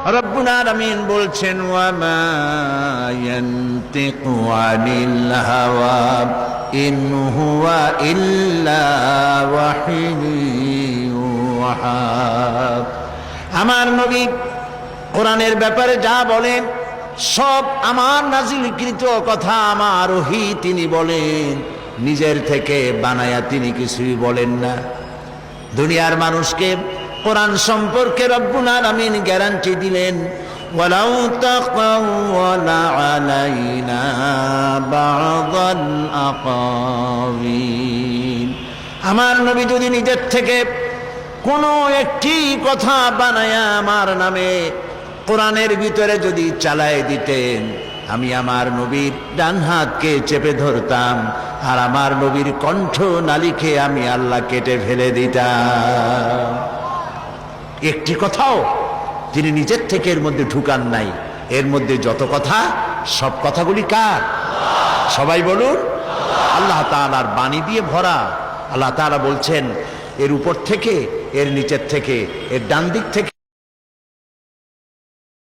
রব্বুল আলামিন বলছেন ওয়া মা ইয়ানতিকু আনিল হাওয়া ইন হুয়া ইল্লা ওয়াহয়ুহা। আমার নবী কোরআনের ব্যাপারে যা বলেন সব আমার নাজিলকৃত কথা, আমার ওহী তিনি বলেন, নিজের থেকে বানায়া তিনি কিছুই বলেন না। দুনিয়ার মানুষকে কোরআন সম্পর্কে রব্বুল আলামিন গ্যারান্টি দিলেন, ওয়ালাউ তাকাওয়ালা আলাইনা বা'দাল আকাওয়িল। আমার নবী যদি নিজের থেকে কোনো একটি কথা বানায়া আমার নামে কোরআনের ভিতরে যদি চালায় দিতেন, আমি আমার নবীর ডান হাতকে চেপে ধরতাম, আর আমার নবীর কণ্ঠ নালীকে আমি আল্লাহ কেটে ফেলে দিতাম। একটি কথাও তিনি নিজের থেকে এর মধ্যে ঢুকান নাই। এর মধ্যে যত কথা, সব কথাগুলি কার? সবাই বলুন, আল্লাহ তাআলার বাণী দিয়ে ভরা। আল্লাহ তাআলা বলছেন, এর উপর থেকে, এর নিচের থেকে, এর ডান দিক থেকে